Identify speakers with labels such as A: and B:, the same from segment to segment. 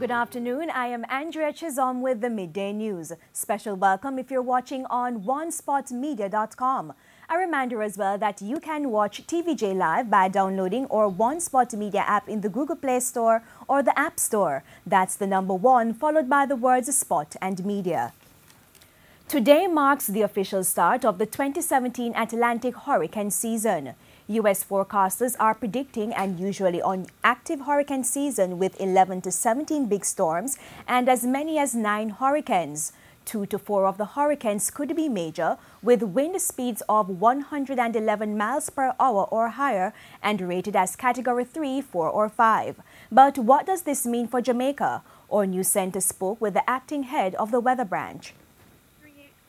A: Good afternoon. I am Andrea Chisholm with the Midday News. Special welcome if you're watching on onespotmedia.com. A reminder as well that you can watch TVJ Live by downloading our One Spot Media app in the Google Play Store or the App Store. That's the number 1 followed by the words Spot and Media. Today marks the official start of the 2017 Atlantic hurricane season. U.S. forecasters are predicting an usually active hurricane season with 11 to 17 big storms and as many as 9 hurricanes. 2 to 4 of the hurricanes could be major, with wind speeds of 111 miles per hour or higher and rated as Category 3, 4, or 5. But what does this mean for Jamaica? Our news center spoke with the acting head of the weather branch.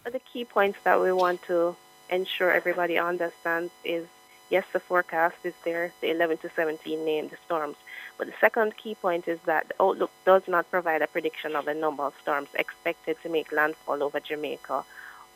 B: The key points that we want to ensure everybody understands is, yes, the forecast is there, the 11 to 17 named storms. But the second key point is that the outlook does not provide a prediction of the number of storms expected to make landfall over Jamaica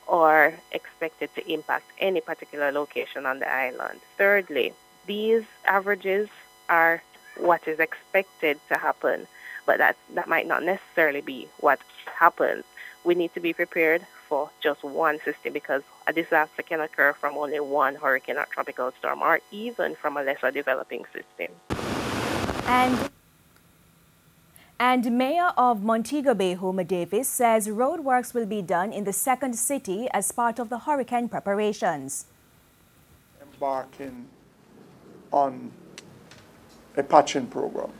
B: or expected to impact any particular location on the island. Thirdly, these averages are what is expected to happen, but that might not necessarily be what happens. We need to be prepared for just one system because a disaster can occur from only one hurricane or tropical storm or even from a lesser developing system.
A: And Mayor of Montego Bay, Homer Davis, says roadworks will be done in the second city as part of the hurricane preparations.
C: Embarking on a patching program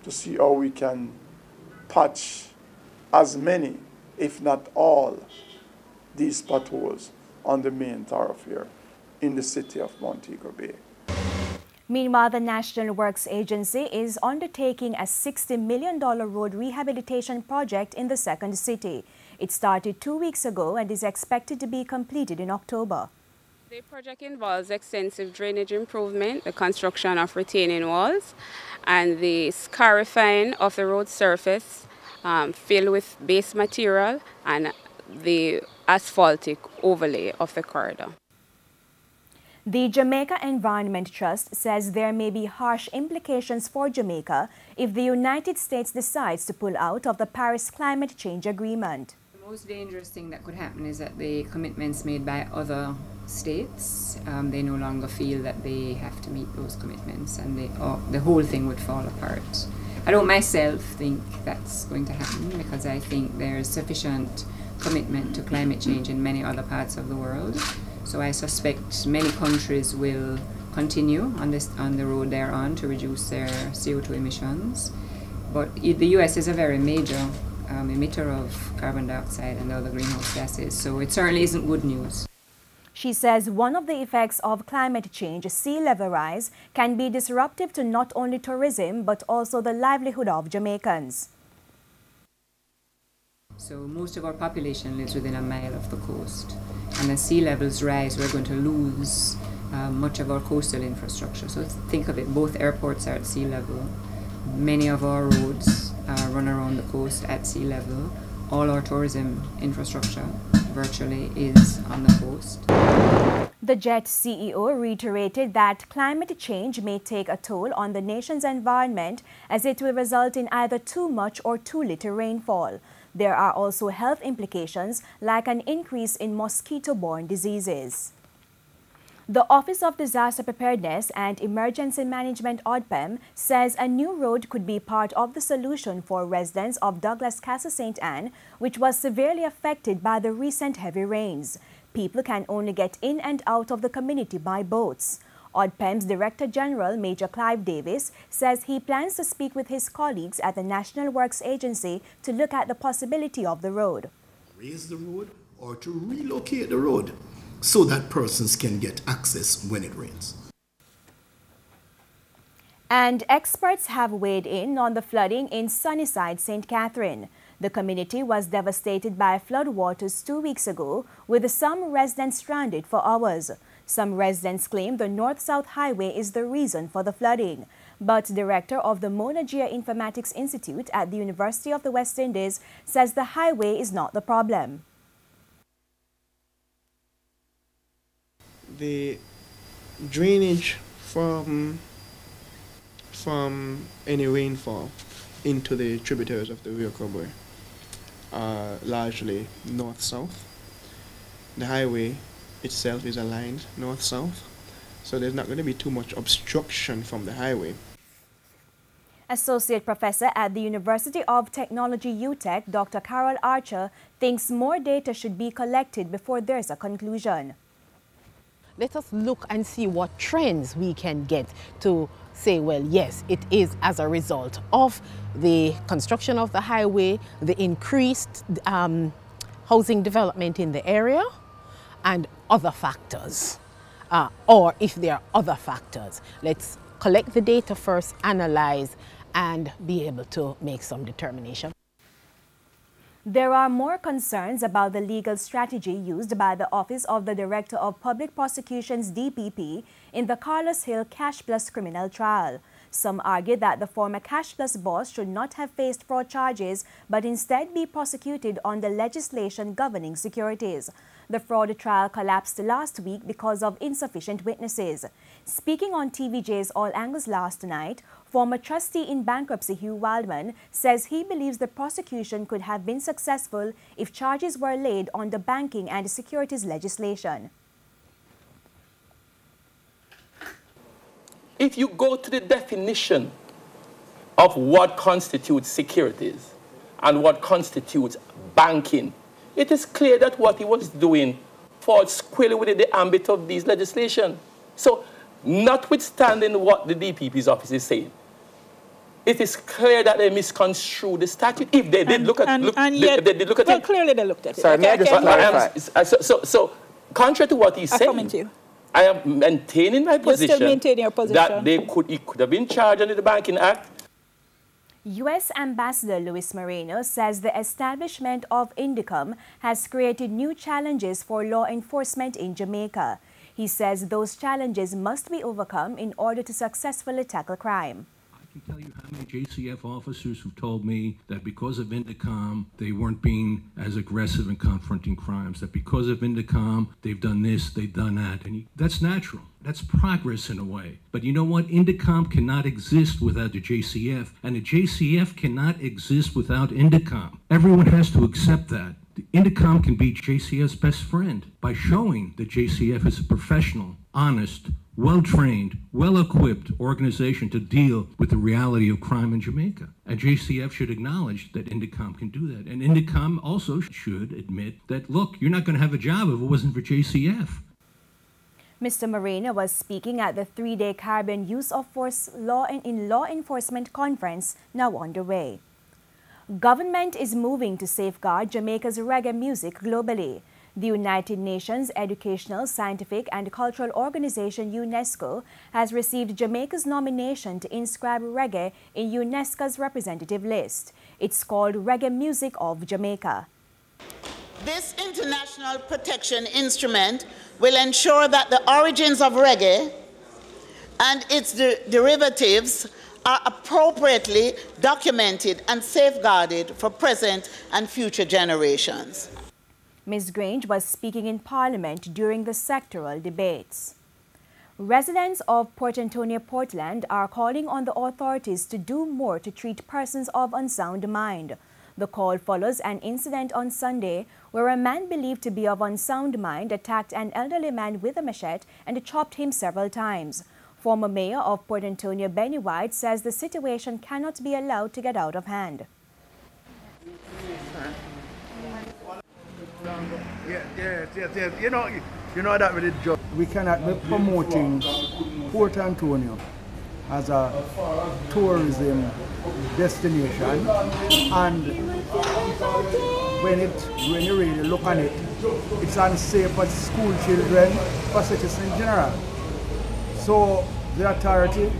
C: to see how we can patch as many, if not all, these potholes on the main thoroughfare in the city of Montego Bay.
A: Meanwhile, the National Works Agency is undertaking a $60 million road rehabilitation project in the second city. It started 2 weeks ago and is expected to be completed in October.
D: The project involves extensive drainage improvement, the construction of retaining walls, and the scarifying of the road surface filled with base material and the asphaltic overlay of the corridor.
A: The Jamaica Environment Trust says there may be harsh implications for Jamaica if the United States decides to pull out of the Paris Climate Change Agreement.
E: The most dangerous thing that could happen is that the commitments made by other states, they no longer feel that they have to meet those commitments, and the whole thing would fall apart. I don't myself think that's going to happen because I think there's sufficient commitment to climate change in many other parts of the world. So I suspect many countries will continue on the road they're on to reduce their CO2 emissions. But the US is a very major emitter of carbon dioxide and other greenhouse gases, so it certainly isn't good news.
A: She says one of the effects of climate change, sea level rise, can be disruptive to not only tourism but also the livelihood of Jamaicans.
E: So most of our population lives within a mile of the coast, and as sea levels rise, we're going to lose much of our coastal infrastructure. So think of it, both airports are at sea level. Many of our roads run around the coast at sea level. All our tourism infrastructure virtually is on the coast.
A: The JET CEO reiterated that climate change may take a toll on the nation's environment as it will result in either too much or too little rainfall. There are also health implications like an increase in mosquito-borne diseases. The Office of Disaster Preparedness and Emergency Management ODPEM says a new road could be part of the solution for residents of Douglas Castle St. Anne, which was severely affected by the recent heavy rains. People can only get in and out of the community by boats. ODPEM's Director General, Major Clive Davis, says he plans to speak with his colleagues at the National Works Agency to look at the possibility of the road.
F: Raise the road or to relocate the road so that persons can get access when it rains.
A: And experts have weighed in on the flooding in Sunnyside, St. Catherine. The community was devastated by floodwaters 2 weeks ago, with some residents stranded for hours. Some residents claim the North-South Highway is the reason for the flooding. But director of the Mona Geoinformatics Institute at the University of the West Indies says the highway is not the problem.
G: The drainage from any rainfall into the tributaries of the Rio Cobre are largely north-south. The highway itself is aligned north-south, so there's not going to be too much obstruction from the highway.
A: Associate Professor at the University of Technology UTech, Dr. Carol Archer, thinks more data should be collected before there's a conclusion.
H: Let us look and see what trends we can get to say, well, yes, it is as a result of the construction of the highway, the increased housing development in the area, and other factors. Or if there are other factors, let's collect the data first, analyze, and be able to make some determination.
A: There are more concerns about the legal strategy used by the Office of the Director of Public Prosecutions DPP in the Carlos Hill Cash Plus criminal trial. Some argue that the former Cash Plus boss should not have faced fraud charges but instead be prosecuted on the legislation governing securities. The fraud trial collapsed last week because of insufficient witnesses. Speaking on TVJ's All Angles last night, former trustee in bankruptcy Hugh Wildman says he believes the prosecution could have been successful if charges were laid on the banking and securities legislation.
I: If you go to the definition of what constitutes securities and what constitutes banking, it is clear that what he was doing falls squarely within the ambit of these legislation. So, notwithstanding what the DPP's office is saying, it is clear that they misconstrued the statute. If they did look at it.
J: Well, clearly they looked at it.
K: Sorry, may I just clarify?
I: So, contrary to what he's saying, I am maintaining my position.
J: You're still maintaining your position.
I: That he could have been charged under the Banking Act.
A: U.S. Ambassador Luis Moreno says the establishment of INDECOM has created new challenges for law enforcement in Jamaica. He says those challenges must be overcome in order to successfully tackle crime.
L: I can tell you how many JCF officers who've told me that because of INDECOM, they weren't being as aggressive in confronting crimes, that because of INDECOM, they've done this, they've done that. And that's natural. That's progress in a way. But you know what? INDECOM cannot exist without the JCF, and the JCF cannot exist without INDECOM. Everyone has to accept that. The INDECOM can be JCF's best friend by showing that JCF is a professional, honest, well-trained, well-equipped organization to deal with the reality of crime in Jamaica. And JCF should acknowledge that INDECOM can do that. And INDECOM also should admit that, look, you're not going to have a job if it wasn't for JCF.
A: Mr. Moreno was speaking at the three-day Caribbean Use of Force Law Enforcement Conference now underway. Government is moving to safeguard Jamaica's reggae music globally. The United Nations Educational, Scientific and Cultural Organization UNESCO has received Jamaica's nomination to inscribe reggae in UNESCO's representative list. It's called Reggae Music of Jamaica.
M: This international protection instrument will ensure that the origins of reggae and its derivatives are appropriately documented and safeguarded for present and future generations.
A: Ms. Grange was speaking in Parliament during the sectoral debates. Residents of Port Antonio, Portland are calling on the authorities to do more to treat persons of unsound mind. The call follows an incident on Sunday where a man believed to be of unsound mind attacked an elderly man with a machete and chopped him several times. Former Mayor of Port Antonio, Benny White, says the situation cannot be allowed to get out of hand.
N: Yes. You know that really job. We cannot be promoting Port Antonio as a tourism destination, and when you really look at it, it's unsafe for school children, for citizens in general. So the authority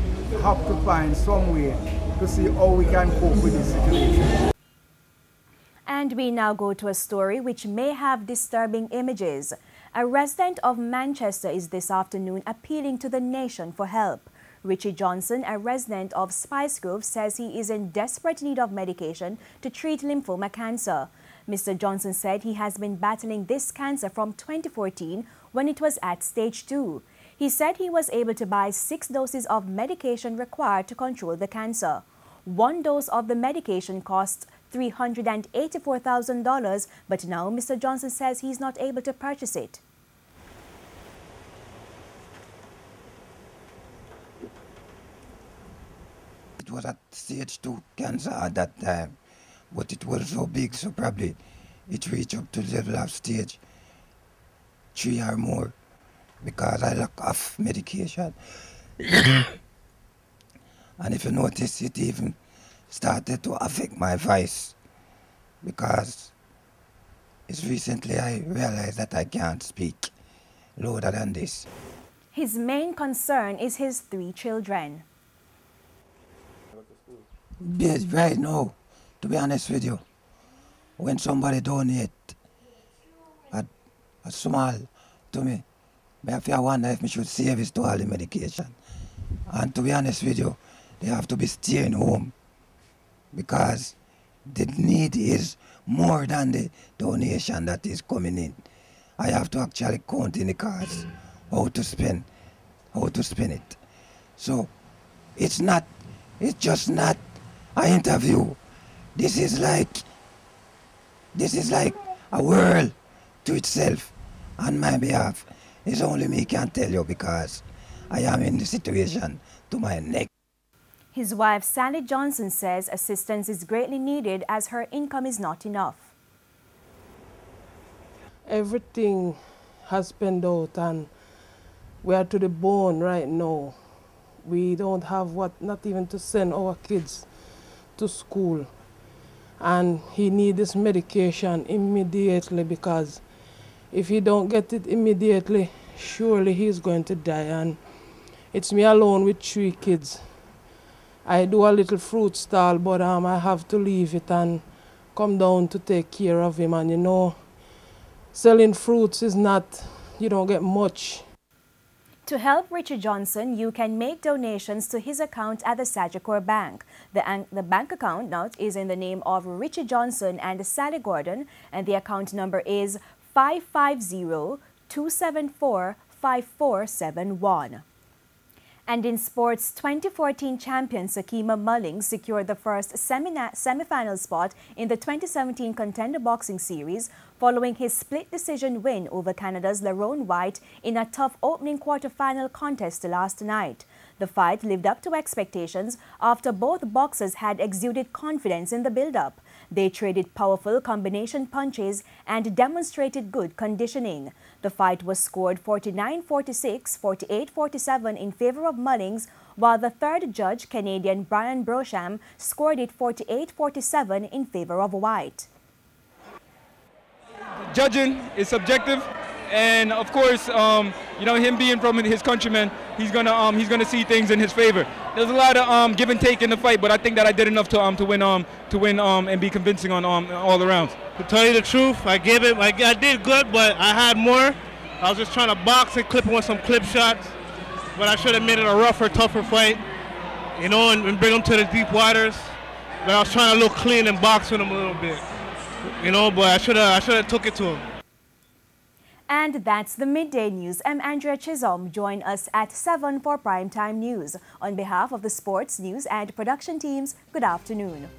N: have to find some way to see how we can cope with this situation.
A: And we now go to a story which may have disturbing images. A resident of Manchester is this afternoon appealing to the nation for help. Richie Johnson, a resident of Spice Grove, says he is in desperate need of medication to treat lymphoma cancer. Mr. Johnson said he has been battling this cancer from 2014 when it was at stage 2. He said he was able to buy 6 doses of medication required to control the cancer. One dose of the medication costs $384,000, but now Mr. Johnson says he's not able to purchase it.
J: It was at stage 2 cancer at that time, but it was so big, so probably it reached up to the level of stage 3 or more because I lack of medication. And if you notice, it even started to affect my voice because it's recently I realized that I can't speak louder than this.
A: His main concern is his 3 children.
J: Yes, right now, to be honest with you, when somebody donate a small to me, I wonder if I should save it to all the medication. And to be honest with you, they have to be staying home because the need is more than the donation that is coming in. I have to actually count in the cards how to spend it. So it's just not an interview. This is like a world to itself on my behalf. It's only me can tell you because I am in the situation to my neck.
A: His wife Sally Johnson says assistance is greatly needed as her income is not enough.
O: Everything has spent out and we are to the bone right now. We don't have not even to send our kids to school. And he needs this medication immediately because if he don't get it immediately, surely he's going to die. And it's me alone with 3 kids. I do a little fruit stall, but I have to leave it and come down to take care of him. And you know, selling fruits is not, you don't get much.
A: To help Richard Johnson, you can make donations to his account at the Sagicor Bank. The bank account now is in the name of Richard Johnson and Sally Gordon, and the account number is 550-274-5471. And in sports, 2014 champion Sakima Mullings secured the first semi-final spot in the 2017 Contender Boxing Series following his split decision win over Canada's Lerone White in a tough opening quarter-final contest last night. The fight lived up to expectations after both boxers had exuded confidence in the build-up. They traded powerful combination punches and demonstrated good conditioning. The fight was scored 49-46, 48-47 in favor of Mullings, while the third judge, Canadian Brian Brosham, scored it 48-47 in favor of White.
P: Judging is subjective, and of course, you know, him being from his countrymen, he's gonna see things in his favor. There's a lot of give and take in the fight, but I think that I did enough to win and be convincing on all the rounds.
Q: To tell you the truth, I did good, but I had more. I was just trying to box and clip with some clip shots, but I should have made it a rougher, tougher fight, you know, and bring him to the deep waters. But I was trying to look clean and box with him a little bit, you know. But I should have took it to him.
A: And that's the Midday News. I'm Andrea Chisholm. Join us at 7 for Primetime News. On behalf of the sports, news and production teams, good afternoon.